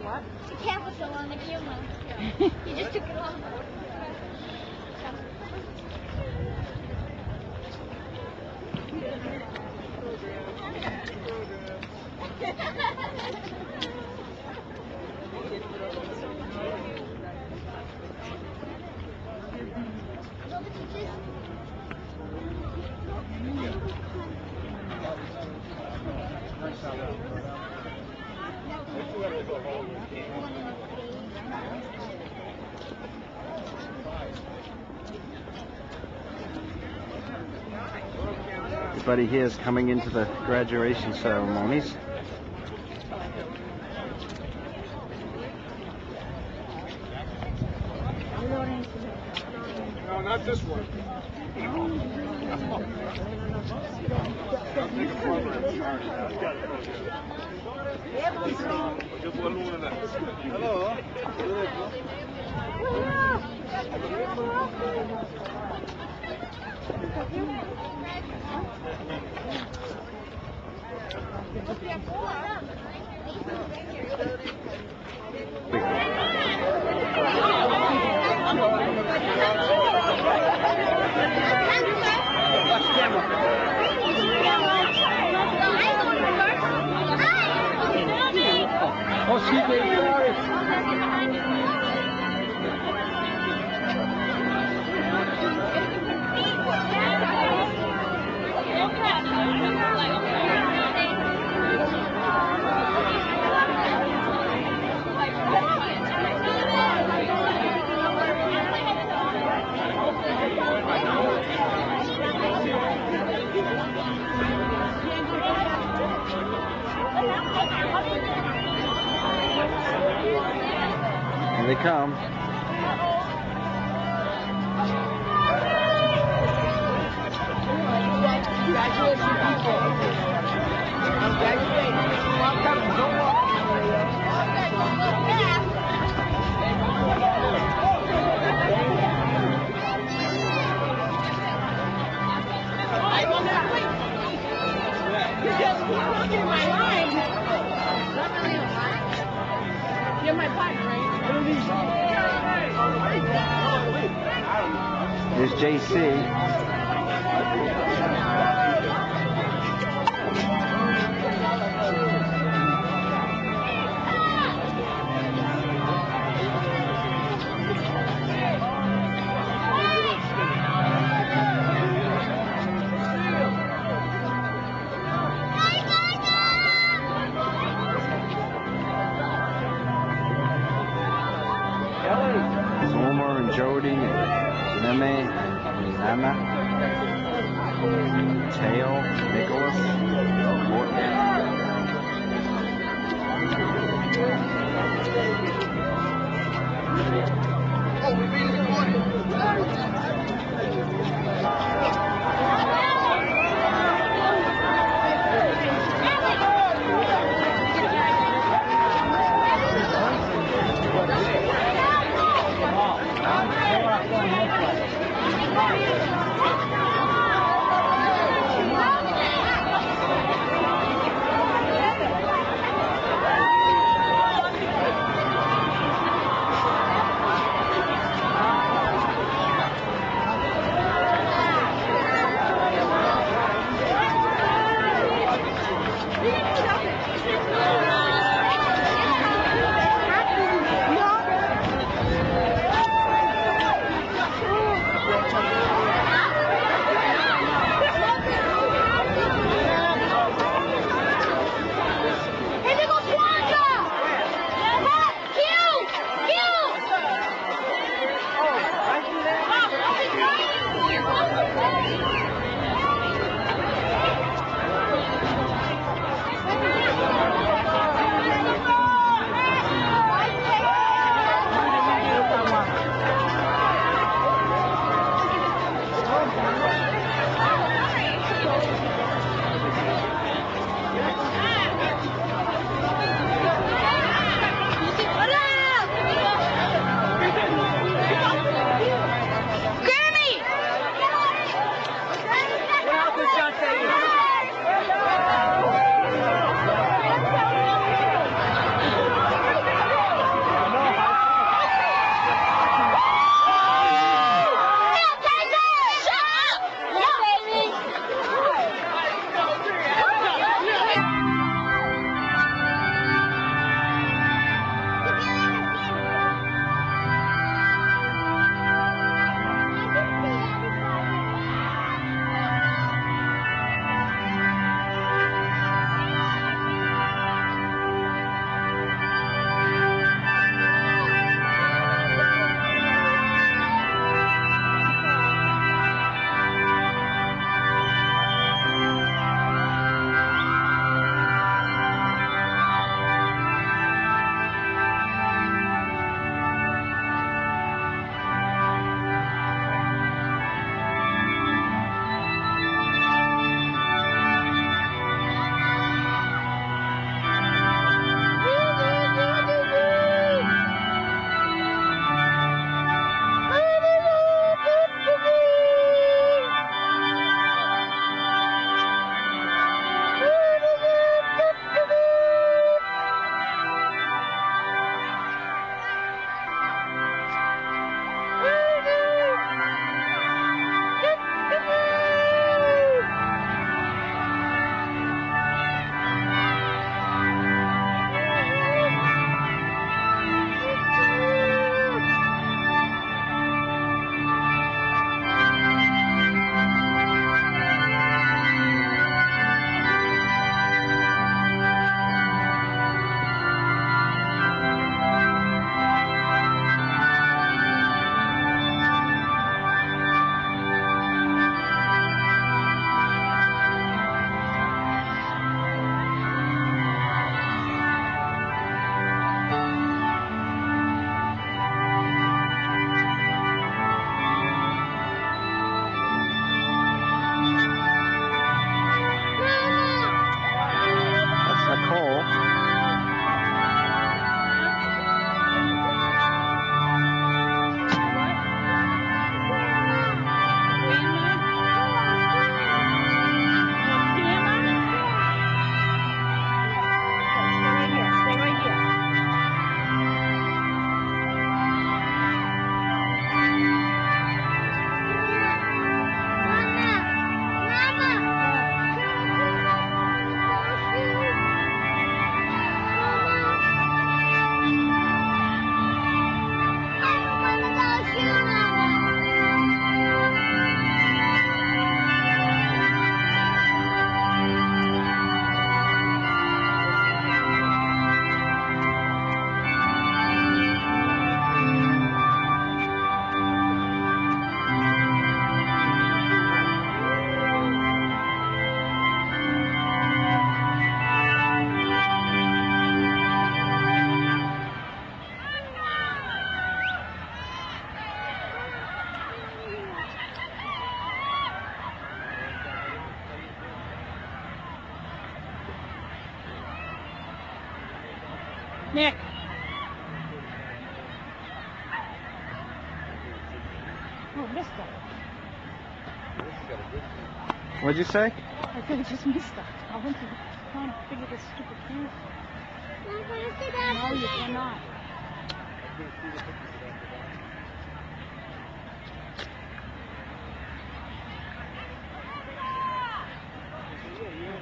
Be careful still on the camera. You just took it off. Everybody here is coming into the graduation ceremonies. No, not this one. Hello. Oh, she did. Here they come. Graduation people. I'm graduating. Walk up, don't walk. You're just walking my line. Not really a line. You're my partner, right? There's JC. Homer and Jody and Meme and Anna, Teo, Nicholas, Morton. Nick. Oh, missed it. What'd you say? I could have just missed it. I went to trying to figure this stupid thing. No, you cannot.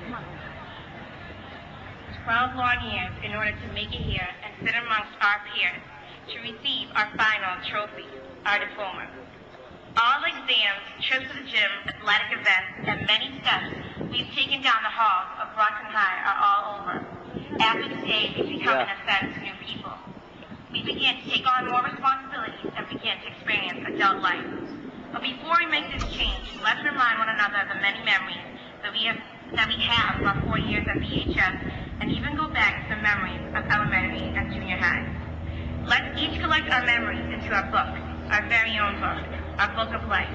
Come on. 12 long years in order to make it here and sit amongst our peers to receive our final trophy, our diploma. All exams, trips to the gym, athletic events, and many steps we've taken down the halls of Brockton High are all over. After this day, we've become an ascent to new people. We begin to take on more responsibilities and begin to experience adult life. But before we make this change, let's remind one another of the many memories that we have of our 4 years at BHS, and even go back to the memories of elementary and junior high. Let's each collect our memories into our book, our very own book, our book of life.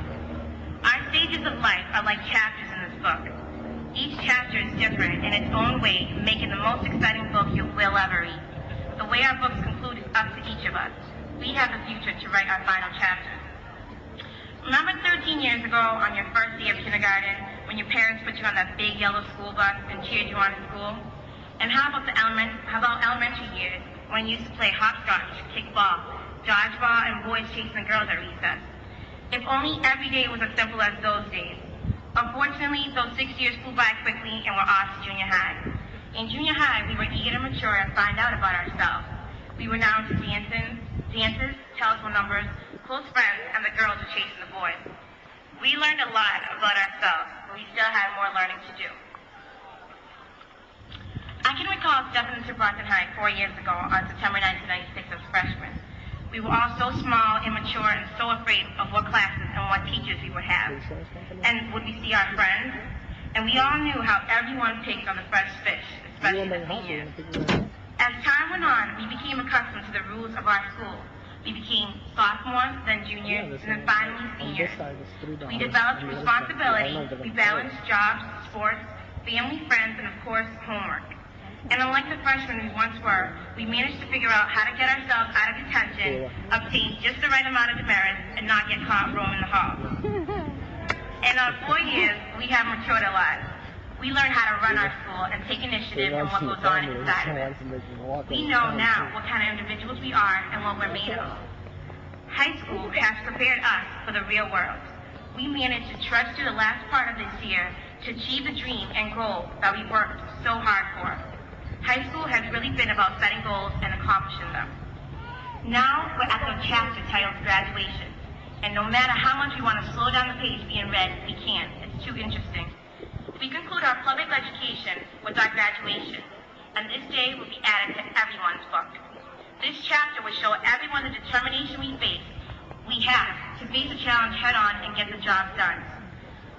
Our stages of life are like chapters in this book. Each chapter is different in its own way, making the most exciting book you will ever read. The way our books conclude is up to each of us. We have the future to write our final chapter. Remember 13 years ago on your first day of kindergarten when your parents put you on that big yellow school bus and cheered you on to school? And how about elementary years when you used to play hopscotch, kickball, dodgeball, and boys chasing the girls at recess? If only every day was as simple as those days. Unfortunately, those 6 years flew by quickly and we're off to junior high. In junior high, we were eager to mature and find out about ourselves. We were now into dances, telephone numbers, close friends, and the girls were chasing the boys. We learned a lot about ourselves, but we still had more learning to do. I can recall stepping into Brockton High 4 years ago on September 1996 as freshmen. We were all so small, immature, and so afraid of what classes and what teachers we would have. And would we see our friends? And we all knew how everyone picked on the fresh fish, especially the seniors. As time went on, we became accustomed to the rules of our school. We became sophomores, then juniors, and then finally seniors. We developed responsibility. We balanced jobs, sports, family, friends, and of course, homework. And unlike the freshmen we once were, we managed to figure out how to get ourselves out of detention, obtain just the right amount of demerits, and not get caught roaming the halls. In our 4 years, we have matured a lot. We learned how to run our school and take initiative in what goes on inside of it. We know now what kind of individuals we are and what we're made of. High school has prepared us for the real world. We managed to trudge through the last part of this year to achieve the dream and goal that we worked so hard for. High school has really been about setting goals and accomplishing them. Now we're at the chapter titled Graduation. And no matter how much we want to slow down the page being read, we can't. It's too interesting. We conclude our public education with our graduation. And this day will be added to everyone's book. This chapter will show everyone the determination we have to face the challenge head on and get the job done.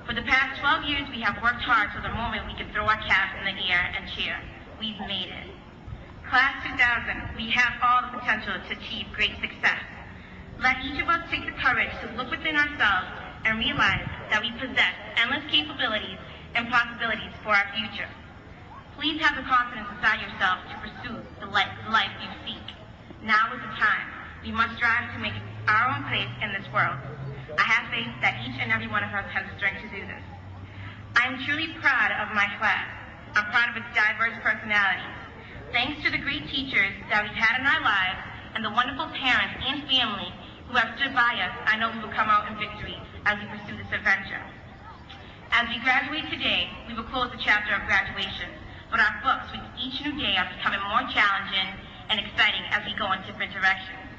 For the past 12 years, we have worked hard till the moment we can throw our caps in the air and cheer. We've made it. Class 2000, we have all the potential to achieve great success. Let each of us take the courage to look within ourselves and realize that we possess endless capabilities and possibilities for our future. Please have the confidence inside yourself to pursue the life you seek. Now is the time. We must strive to make our own place in this world. I have faith that each and every one of us has the strength to do this. I am truly proud of my class. I'm proud of its diverse personalities. Thanks to the great teachers that we've had in our lives and the wonderful parents and family who have stood by us, I know we will come out in victory as we pursue this adventure. As we graduate today, we will close the chapter of graduation, but our books with each new day are becoming more challenging and exciting as we go in different directions.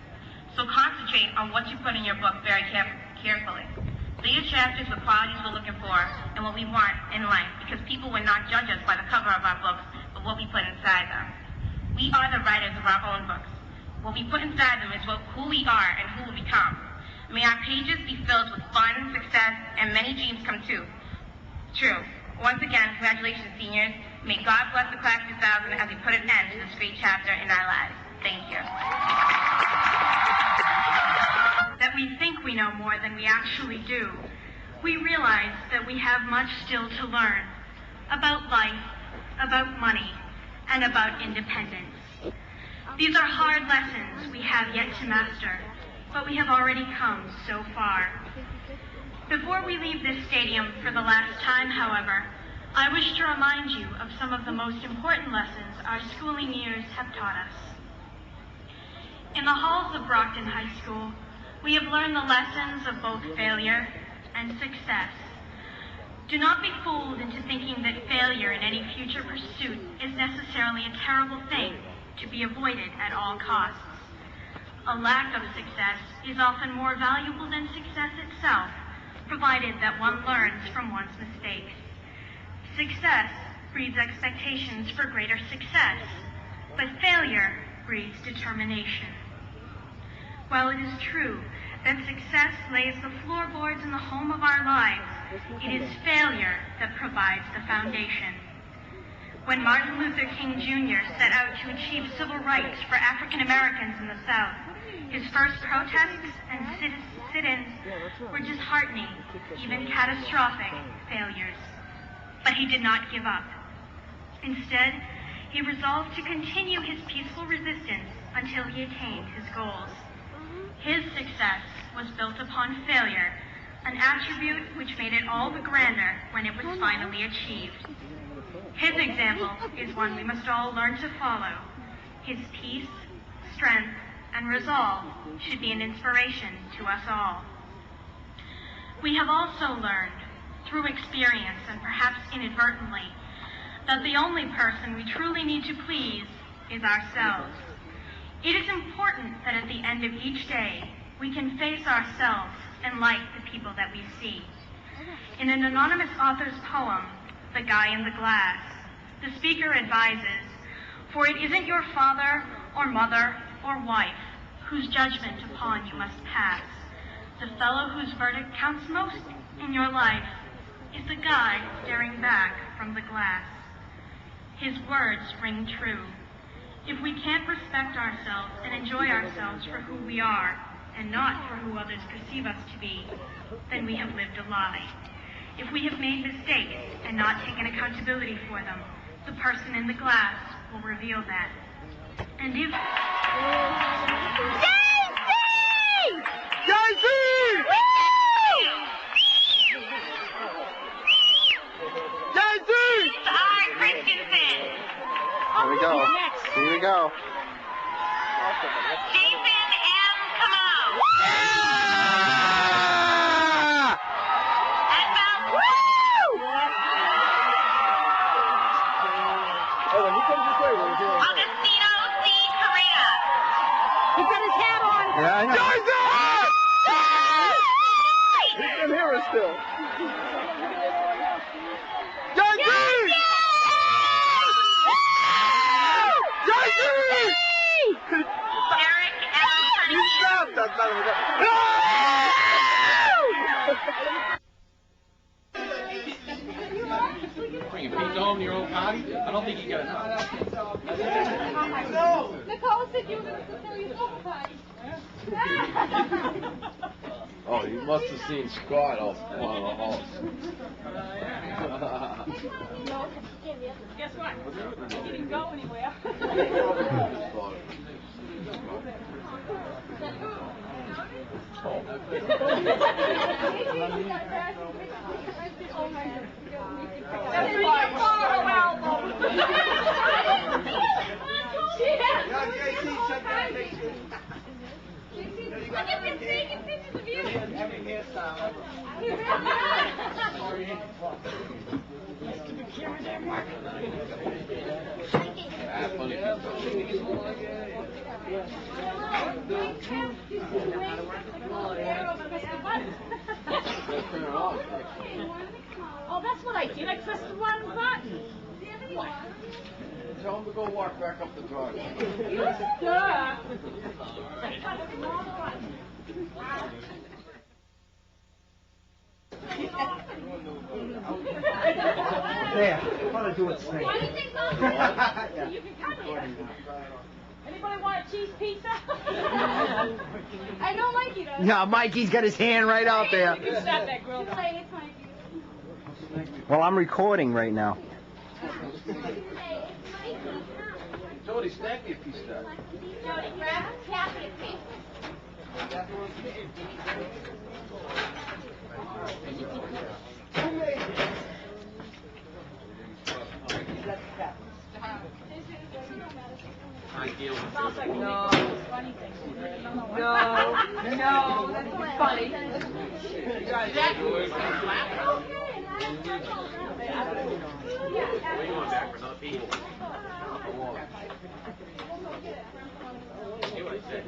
So concentrate on what you put in your book very carefully. Lead your chapters with qualities we're looking for and what we want in life, because people will not judge us by the cover of our books, but what we put inside them. We are the writers of our own books. What we put inside them is who we are and who we become. May our pages be filled with fun, success, and many dreams come true. Once again, congratulations, seniors. May God bless the class 2000 as we put an end to this great chapter in our lives. Thank you. That we think we know more than we actually do. We realize that we have much still to learn about life, about money, and about independence. These are hard lessons we have yet to master, but we have already come so far. Before we leave this stadium for the last time, however, I wish to remind you of some of the most important lessons our schooling years have taught us. In the halls of Brockton High School, we have learned the lessons of both failure and success. Do not be fooled into thinking that failure in any future pursuit is necessarily a terrible thing to be avoided at all costs. A lack of success is often more valuable than success itself, provided that one learns from one's mistakes. Success breeds expectations for greater success, but failure breeds determination. While it is true that success lays the floorboards in the home of our lives, it is failure that provides the foundation. When Martin Luther King Jr. set out to achieve civil rights for African Americans in the South, his first protests and sit-ins were disheartening, even catastrophic failures. But he did not give up. Instead, he resolved to continue his peaceful resistance until he attained his goals. His success was built upon failure, an attribute which made it all the grander when it was finally achieved. His example is one we must all learn to follow. His peace, strength, and resolve should be an inspiration to us all. We have also learned, through experience and perhaps inadvertently, that the only person we truly need to please is ourselves. It is important that at the end of each day, we can face ourselves and like the people that we see. In an anonymous author's poem, The Guy in the Glass, the speaker advises, "For it isn't your father or mother or wife whose judgment upon you must pass. The fellow whose verdict counts most in your life is the guy staring back from the glass." His words ring true. If we can't respect ourselves and enjoy ourselves for who we are, and not for who others perceive us to be, then we have lived a lie. If we have made mistakes and not taken accountability for them, the person in the glass will reveal that. And if... Here we go. Here we go. Jason M. Camo. Augustino C. Correa. He's got his hat on. Yeah, I know. He can hear us still. Eric M. You stopped that, by the way. Bring your pizza home to your own party? I don't think you got enough. Nicole said you were going to throw your phone party. Oh, you must have seen Scott off one of the halls. Guess what? He didn't go anywhere. Look at him taking pictures of you. Oh, that's what I did. I pressed the wrong button. Tell him to go walk back up the drive. Duh. There. How to do it snake. Why do you think so? You can come here. Anybody want a cheese pizza? I know Mikey does. No, Mikey's got his hand right out there. You can stop that grill. It's Mikey. Well, I'm recording right now. Jody, stack me a piece of that. Jody, grab Kathy a piece. I deal with No, that's funny. Where you going back for another piece? Hear what I said?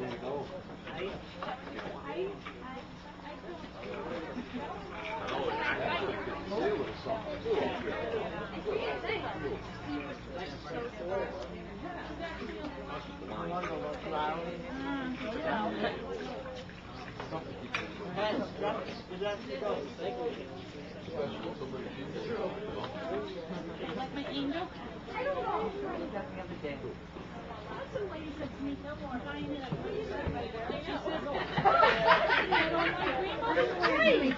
Like my angel? I don't know. Some lady said to me, I'm buying it at she says, I don't like green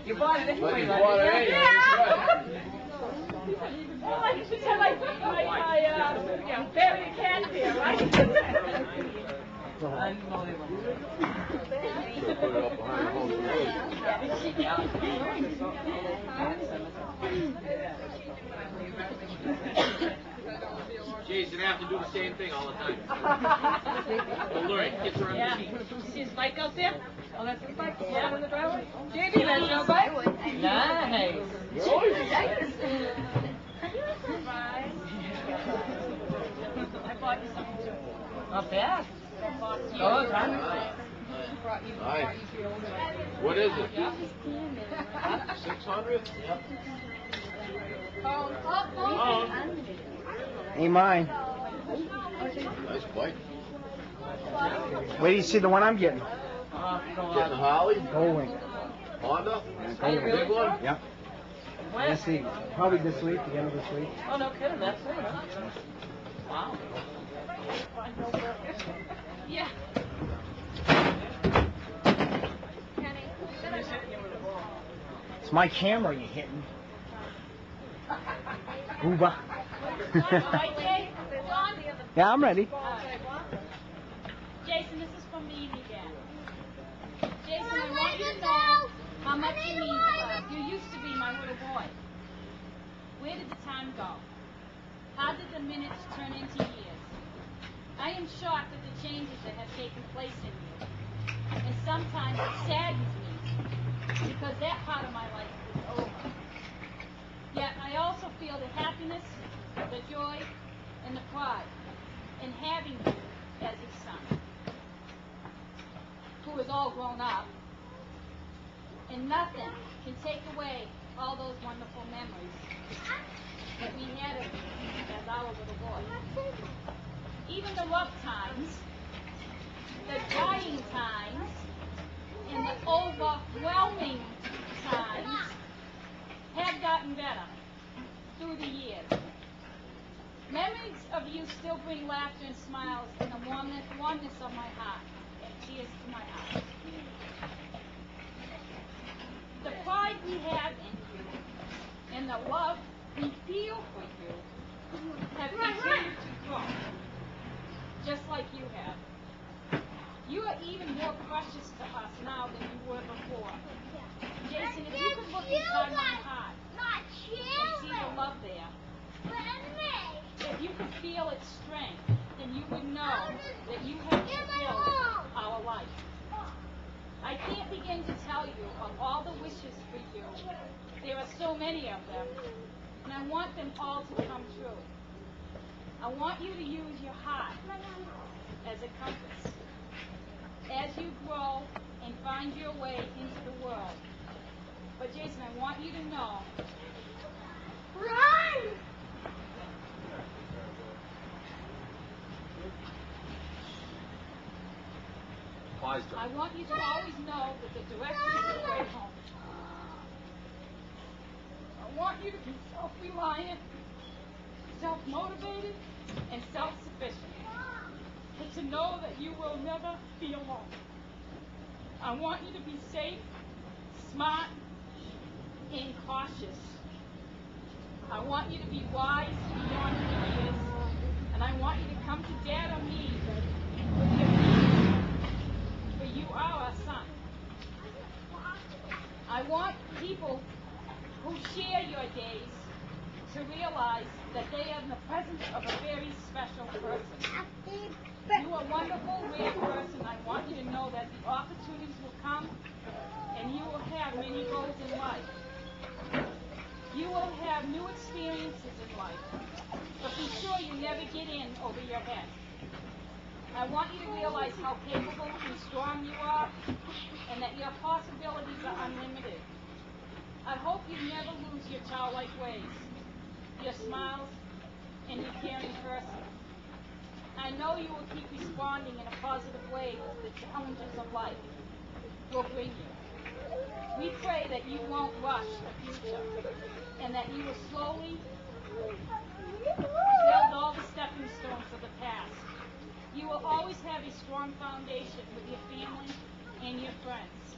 You bought it anyway, You bought it anyway, that's right. Oh, I should have my bury a cat there, right? Unbelievable. Should put it up behind the home Jason, I have to do the same thing all the time. Don't learn, kids are on the feet. See his bike out there? Oh, that's his bike? Yeah, in the driveway? JB, that's your bike? Nice. I bought you something too. Not bad. Oh, it's right. Nice. What is it? 600? Ain't mine. Nice bike. Wait till you see the one I'm getting. Getting a Harley? Goldwing. Honda? Are you really Big one? Yep. When? This week. Probably this week, the end of this week. Oh, no kidding. That's it, huh? Wow. Yeah. It's my camera you're hitting. Gooba. Yeah, I'm ready. Jason, this is from me again. Jason, I want you to know how much you mean to us. You used to be my little boy. Where did the time go? How did the minutes turn into years? I am shocked at the changes that have taken place in you. And sometimes it saddens me because that part of my life is over. Yet I also feel the happiness, the joy, and the pride in having you as a son, who is all grown up, and nothing can take away all those wonderful memories that we had of you as our little boy. Even the rough times, the trying times, and the overwhelming times have gotten better through the years. Memories of you still bring laughter and smiles and the warmness of my heart and tears to my eyes. The pride we have in you and the love we feel for you have continued to grow, just like you have. You are even more precious to us now than you were before. Jason, if you could look inside my heart and see the love there, if you could feel its strength, then you would know that you have fulfilled our life. I can't begin to tell you of all the wishes for you. There are so many of them, and I want them all to come true. I want you to use your heart as a compass as you grow and find your way into the world. But Jason, I want you to know, run! I want you to always know that the direction is the way home. I want you to be self-reliant, self-motivated, and self-sufficient. But to know that you will never be alone. I want you to be safe, smart, and cautious. I want you to be wise beyond your years, and I want you to come to Dad or me with your needs, for you are our son. I want people who share your days to realize that they are in the presence of a very special person. You are a wonderful, rare person. I want you to know that the opportunities will come and you will have many roles in life. You will have new experiences in life, but be sure you never get in over your head. I want you to realize how capable and strong you are and that your possibilities are unlimited. I hope you never lose your childlike ways, your smiles, and your caring person. I know you will keep responding in a positive way to the challenges of life will bring you. We pray that you won't rush the future and that you will slowly build all the stepping stones of the past. You will always have a strong foundation with your family and your friends.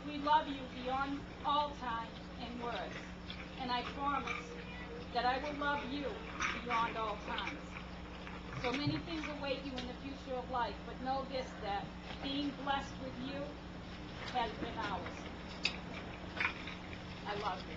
We love you beyond all time and words, and I promise that I will love you beyond all times. So many things await you in the future of life, but know this, that being blessed with you has been ours. I love you.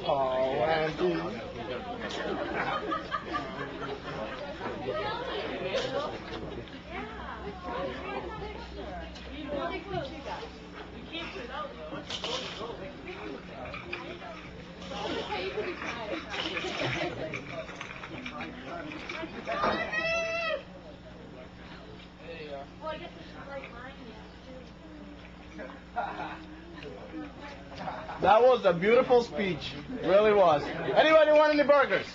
Oh, Andy. Well, I guess I should write mine yet, too. That was a beautiful speech. Really was. Anybody want any burgers?